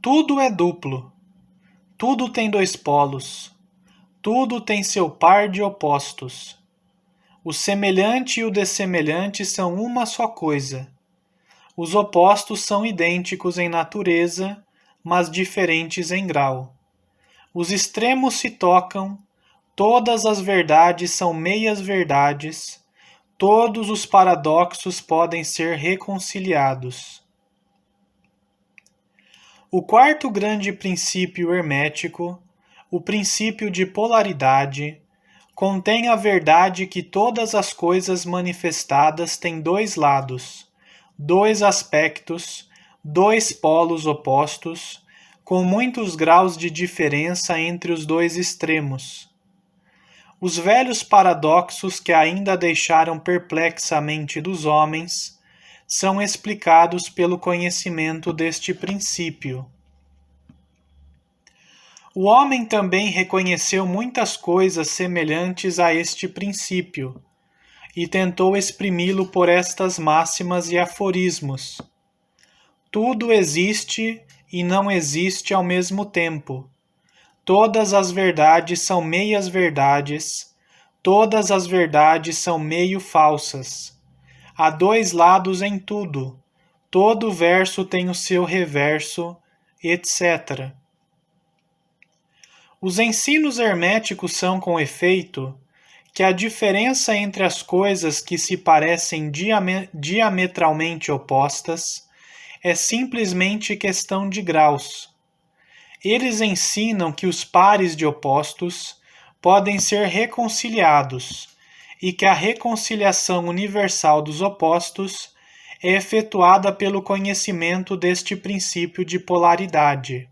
Tudo é duplo, tudo tem dois polos, tudo tem seu par de opostos. O semelhante e o dessemelhante são uma só coisa. Os opostos são idênticos em natureza, mas diferentes em grau. Os extremos se tocam, todas as verdades são meias-verdades, todos os paradoxos podem ser reconciliados. O quarto grande princípio hermético, o princípio de polaridade, contém a verdade que todas as coisas manifestadas têm dois lados, dois aspectos, dois polos opostos, com muitos graus de diferença entre os dois extremos. Os velhos paradoxos que ainda deixaram perplexa a mente dos homens são explicados pelo conhecimento deste princípio. O homem também reconheceu muitas coisas semelhantes a este princípio e tentou exprimi-lo por estas máximas e aforismos. Tudo existe e não existe ao mesmo tempo. Todas as verdades são meias-verdades, todas as verdades são meio falsas. Há dois lados em tudo, todo verso tem o seu reverso, etc. Os ensinos herméticos são, com efeito, que a diferença entre as coisas que se parecem diametralmente opostas é simplesmente questão de graus. Eles ensinam que os pares de opostos podem ser reconciliados e que a reconciliação universal dos opostos é efetuada pelo conhecimento deste princípio de polaridade.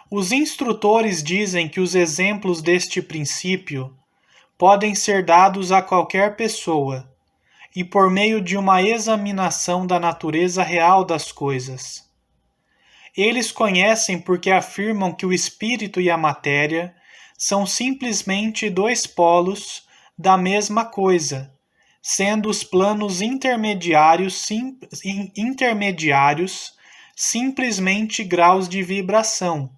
Os instrutores dizem que os exemplos deste princípio podem ser dados a qualquer pessoa e por meio de uma examinação da natureza real das coisas. Eles conhecem porque afirmam que o espírito e a matéria são simplesmente dois polos da mesma coisa, sendo os planos intermediários simplesmente graus de vibração.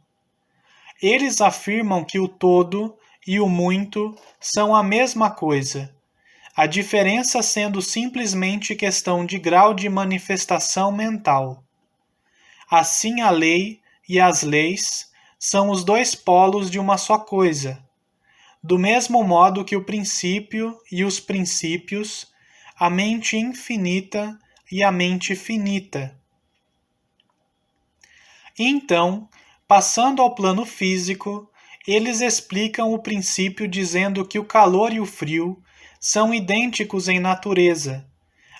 Eles afirmam que o todo e o muito são a mesma coisa, a diferença sendo simplesmente questão de grau de manifestação mental. Assim, a lei e as leis são os dois polos de uma só coisa, do mesmo modo que o princípio e os princípios, a mente infinita e a mente finita. Então, passando ao plano físico, eles explicam o princípio dizendo que o calor e o frio são idênticos em natureza,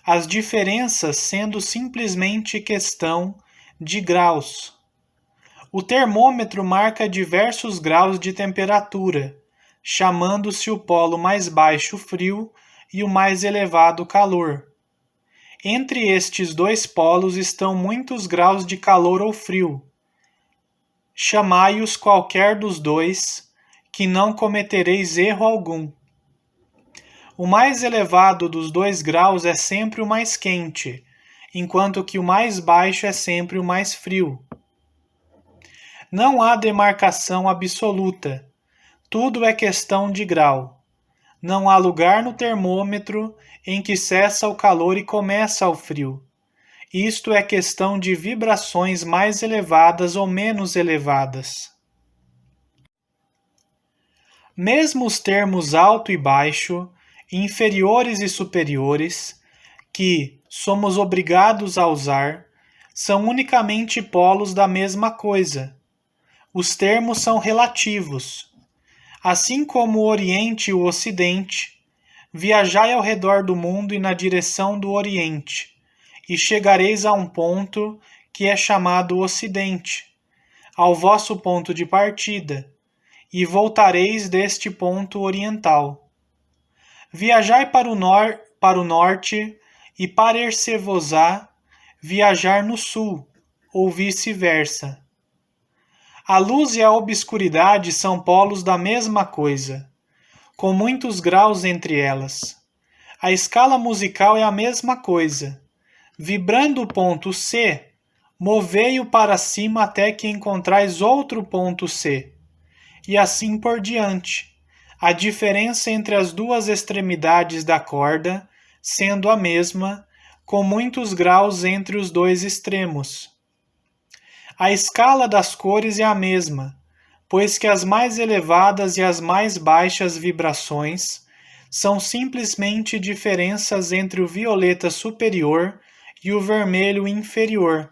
as diferenças sendo simplesmente questão de graus. O termômetro marca diversos graus de temperatura, chamando-se o polo mais baixo frio e o mais elevado calor. Entre estes dois polos estão muitos graus de calor ou frio. Chamai-os qualquer dos dois, que não cometereis erro algum. O mais elevado dos dois graus é sempre o mais quente, enquanto que o mais baixo é sempre o mais frio. Não há demarcação absoluta. Tudo é questão de grau. Não há lugar no termômetro em que cessa o calor e começa o frio. Isto é questão de vibrações mais elevadas ou menos elevadas. Mesmo os termos alto e baixo, inferiores e superiores, que somos obrigados a usar, são unicamente polos da mesma coisa. Os termos são relativos. Assim como o Oriente e o Ocidente, viajai ao redor do mundo e na direção do Oriente, e chegareis a um ponto que é chamado Ocidente, ao vosso ponto de partida, e voltareis deste ponto oriental. Viajai para o norte, e parecer-vos-á viajar no sul, ou vice-versa. A luz e a obscuridade são polos da mesma coisa, com muitos graus entre elas. A escala musical é a mesma coisa. Vibrando o ponto C, Movei-o para cima até que encontrais outro ponto C, e assim por diante, a diferença entre as duas extremidades da corda sendo a mesma, com muitos graus entre os dois extremos. A escala das cores é a mesma, pois que as mais elevadas e as mais baixas vibrações são simplesmente diferenças entre o violeta superior e o vermelho inferior.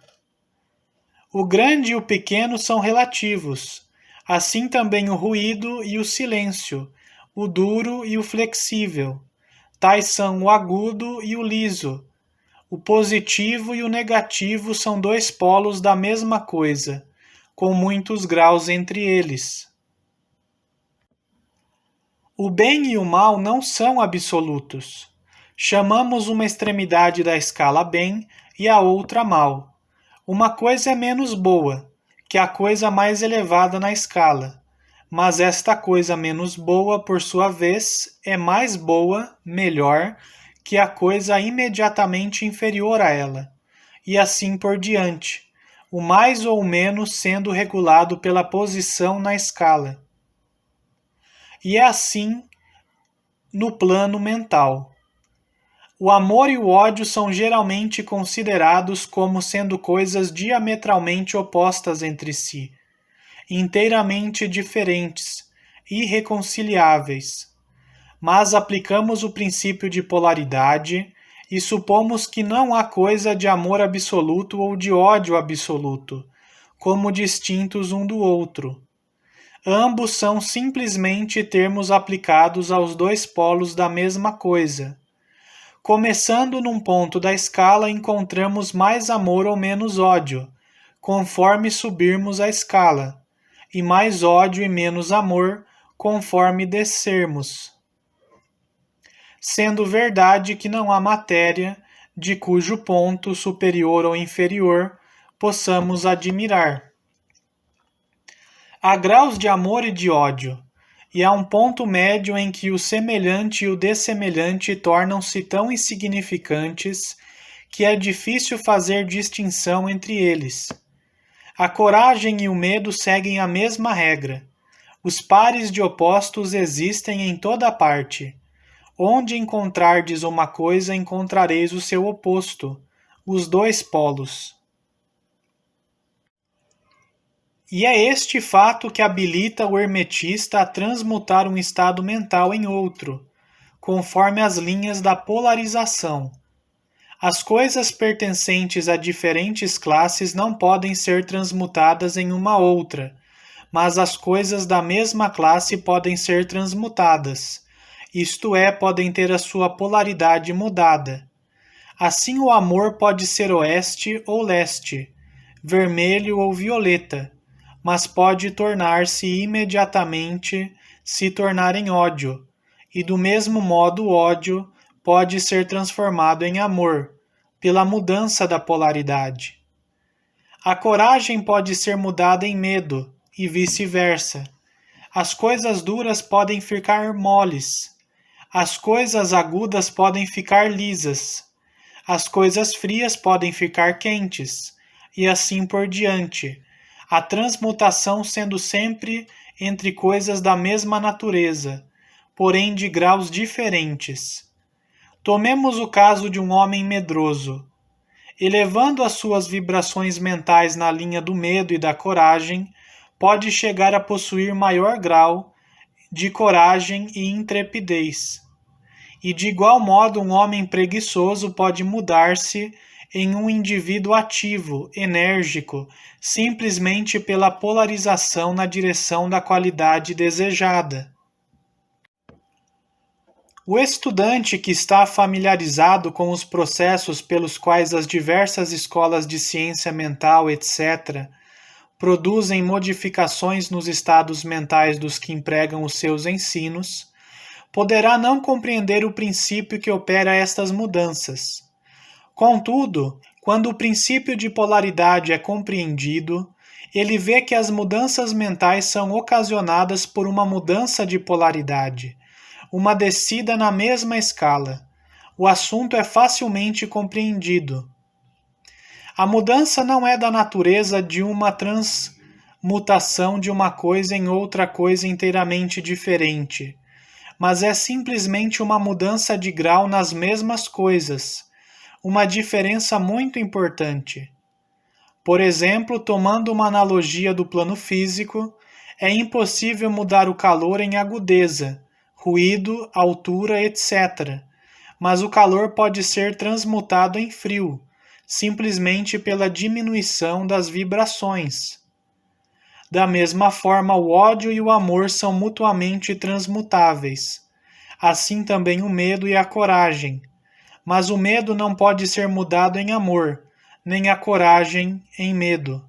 O grande e o pequeno são relativos, assim também o ruído e o silêncio, o duro e o flexível. Tais são o agudo e o liso. O positivo e o negativo são dois polos da mesma coisa, com muitos graus entre eles. O bem e o mal não são absolutos. Chamamos uma extremidade da escala bem e a outra mal. Uma coisa é menos boa que a coisa mais elevada na escala, mas esta coisa menos boa, por sua vez, é mais boa, melhor, que a coisa imediatamente inferior a ela, e assim por diante, o mais ou menos sendo regulado pela posição na escala. E é assim no plano mental. O amor e o ódio são geralmente considerados como sendo coisas diametralmente opostas entre si, inteiramente diferentes, irreconciliáveis. Mas aplicamos o princípio de polaridade e supomos que não há coisa de amor absoluto ou de ódio absoluto, como distintos um do outro. Ambos são simplesmente termos aplicados aos dois polos da mesma coisa. Começando num ponto da escala, encontramos mais amor ou menos ódio, conforme subirmos a escala, e mais ódio e menos amor, conforme descermos. Sendo verdade que não há matéria de cujo ponto, superior ou inferior, possamos admirar. Há graus de amor e de ódio, e há um ponto médio em que o semelhante e o dessemelhante tornam-se tão insignificantes que é difícil fazer distinção entre eles. A coragem e o medo seguem a mesma regra. Os pares de opostos existem em toda parte. Onde encontrardes uma coisa, encontrareis o seu oposto, os dois polos. E é este fato que habilita o hermetista a transmutar um estado mental em outro, conforme as linhas da polarização. As coisas pertencentes a diferentes classes não podem ser transmutadas em uma outra, mas as coisas da mesma classe podem ser transmutadas, isto é, podem ter a sua polaridade mudada. Assim, o amor pode ser oeste ou leste, vermelho ou violeta, mas pode tornar-se imediatamente se tornar em ódio, e do mesmo modo o ódio pode ser transformado em amor, pela mudança da polaridade. A coragem pode ser mudada em medo, e vice-versa. As coisas duras podem ficar moles, as coisas agudas podem ficar lisas, as coisas frias podem ficar quentes, e assim por diante, a transmutação sendo sempre entre coisas da mesma natureza, porém de graus diferentes. Tomemos o caso de um homem medroso. Elevando as suas vibrações mentais na linha do medo e da coragem, pode chegar a possuir maior grau de coragem e intrepidez. E de igual modo, um homem preguiçoso pode mudar-se em um indivíduo ativo, enérgico, simplesmente pela polarização na direção da qualidade desejada. O estudante que está familiarizado com os processos pelos quais as diversas escolas de ciência mental, etc., produzem modificações nos estados mentais dos que empregam os seus ensinos, poderá não compreender o princípio que opera estas mudanças. Contudo, quando o princípio de polaridade é compreendido, ele vê que as mudanças mentais são ocasionadas por uma mudança de polaridade, uma descida na mesma escala. O assunto é facilmente compreendido. A mudança não é da natureza de uma transmutação de uma coisa em outra coisa inteiramente diferente, mas é simplesmente uma mudança de grau nas mesmas coisas, uma diferença muito importante. Por exemplo, tomando uma analogia do plano físico, é impossível mudar o calor em agudeza, ruído, altura, etc. Mas o calor pode ser transmutado em frio, simplesmente pela diminuição das vibrações. Da mesma forma, o ódio e o amor são mutuamente transmutáveis. Assim também o medo e a coragem. Mas o medo não pode ser mudado em amor, nem a coragem em medo.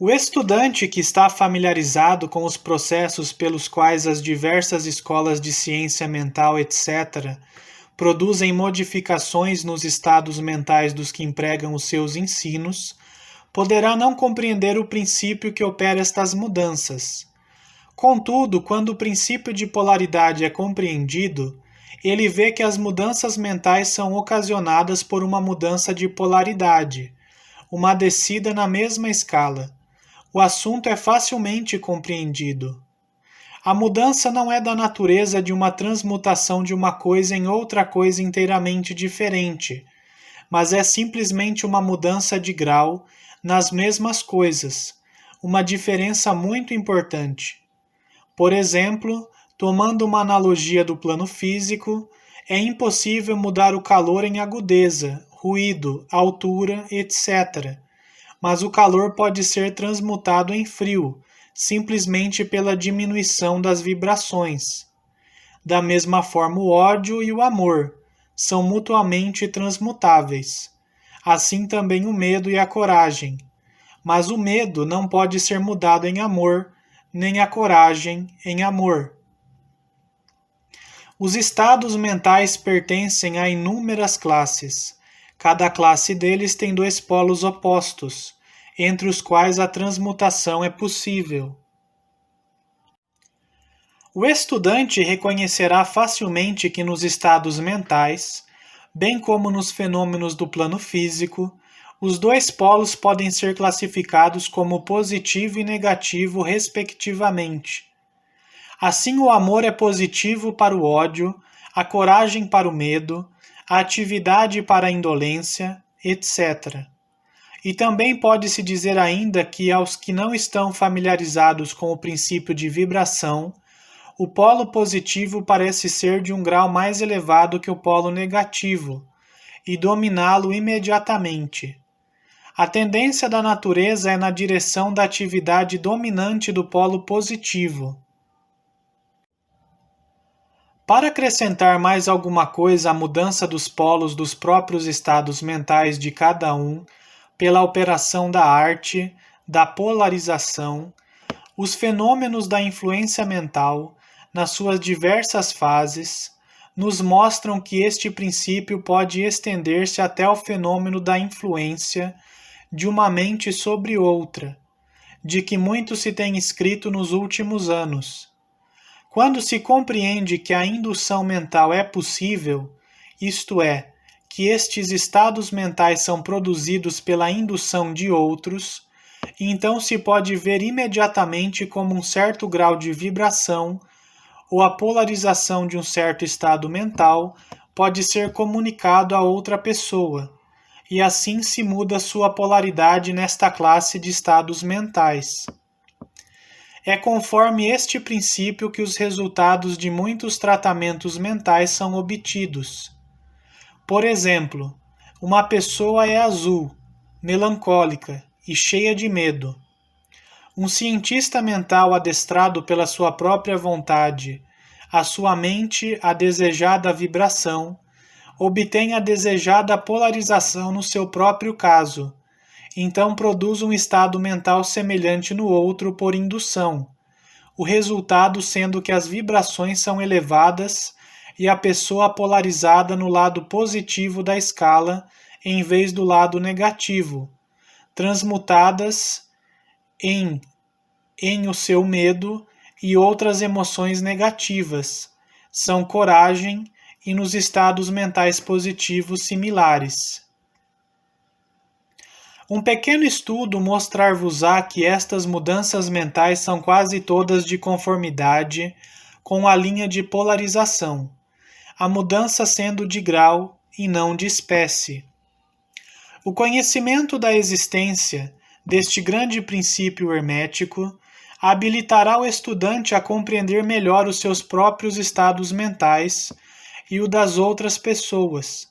O estudante que está familiarizado com os processos pelos quais as diversas escolas de ciência mental, etc., produzem modificações nos estados mentais dos que empregam os seus ensinos, poderá não compreender o princípio que opera estas mudanças. Contudo, quando o princípio de polaridade é compreendido, ele vê que as mudanças mentais são ocasionadas por uma mudança de polaridade, uma descida na mesma escala. O assunto é facilmente compreendido. A mudança não é da natureza de uma transmutação de uma coisa em outra coisa inteiramente diferente, mas é simplesmente uma mudança de grau nas mesmas coisas, uma diferença muito importante. Por exemplo, tomando uma analogia do plano físico, é impossível mudar o calor em agudeza, ruído, altura, etc. Mas o calor pode ser transmutado em frio, simplesmente pela diminuição das vibrações. Da mesma forma, o ódio e o amor são mutuamente transmutáveis. Assim também o medo e a coragem. Mas o medo não pode ser mudado em amor, nem a coragem em amor. Os estados mentais pertencem a inúmeras classes. Cada classe deles tem dois polos opostos, entre os quais a transmutação é possível. O estudante reconhecerá facilmente que nos estados mentais, bem como nos fenômenos do plano físico, os dois polos podem ser classificados como positivo e negativo, respectivamente. Assim, o amor é positivo para o ódio, a coragem para o medo, a atividade para a indolência, etc. E também pode-se dizer ainda que aos que não estão familiarizados com o princípio de vibração, o polo positivo parece ser de um grau mais elevado que o polo negativo, e dominá-lo imediatamente. A tendência da natureza é na direção da atividade dominante do polo positivo. Para acrescentar mais alguma coisa à mudança dos polos dos próprios estados mentais de cada um, pela operação da arte, da polarização, os fenômenos da influência mental, nas suas diversas fases, nos mostram que este princípio pode estender-se até o fenômeno da influência de uma mente sobre outra, de que muito se tem escrito nos últimos anos. Quando se compreende que a indução mental é possível, isto é, que estes estados mentais são produzidos pela indução de outros, então se pode ver imediatamente como um certo grau de vibração ou a polarização de um certo estado mental pode ser comunicado a outra pessoa, e assim se muda sua polaridade nesta classe de estados mentais. É conforme este princípio que os resultados de muitos tratamentos mentais são obtidos. Por exemplo, uma pessoa é azul, melancólica e cheia de medo. Um cientista mental adestrado pela sua própria vontade, a sua mente a desejada vibração, obtém a desejada polarização no seu próprio caso, então produz um estado mental semelhante no outro por indução, o resultado sendo que as vibrações são elevadas e a pessoa polarizada no lado positivo da escala em vez do lado negativo, transmutadas em o seu medo e outras emoções negativas, são coragem e nos estados mentais positivos similares. Um pequeno estudo mostrar-vos-á que estas mudanças mentais são quase todas de conformidade com a linha de polarização, a mudança sendo de grau e não de espécie. O conhecimento da existência deste grande princípio hermético habilitará o estudante a compreender melhor os seus próprios estados mentais e o das outras pessoas.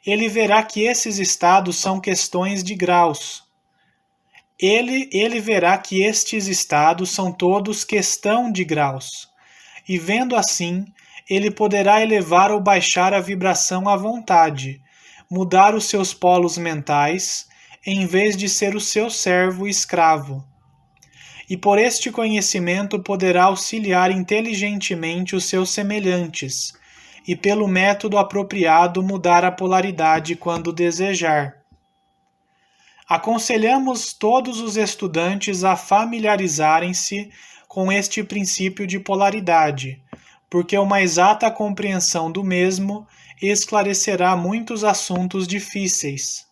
Ele verá que esses estados são questões de graus. Ele verá que estes estados são todos questão de graus. E vendo assim, ele poderá elevar ou baixar a vibração à vontade, mudar os seus polos mentais, em vez de ser o seu servo e escravo. E por este conhecimento poderá auxiliar inteligentemente os seus semelhantes, e pelo método apropriado mudar a polaridade quando desejar. Aconselhamos todos os estudantes a familiarizarem-se com este princípio de polaridade, porque uma exata compreensão do mesmo esclarecerá muitos assuntos difíceis.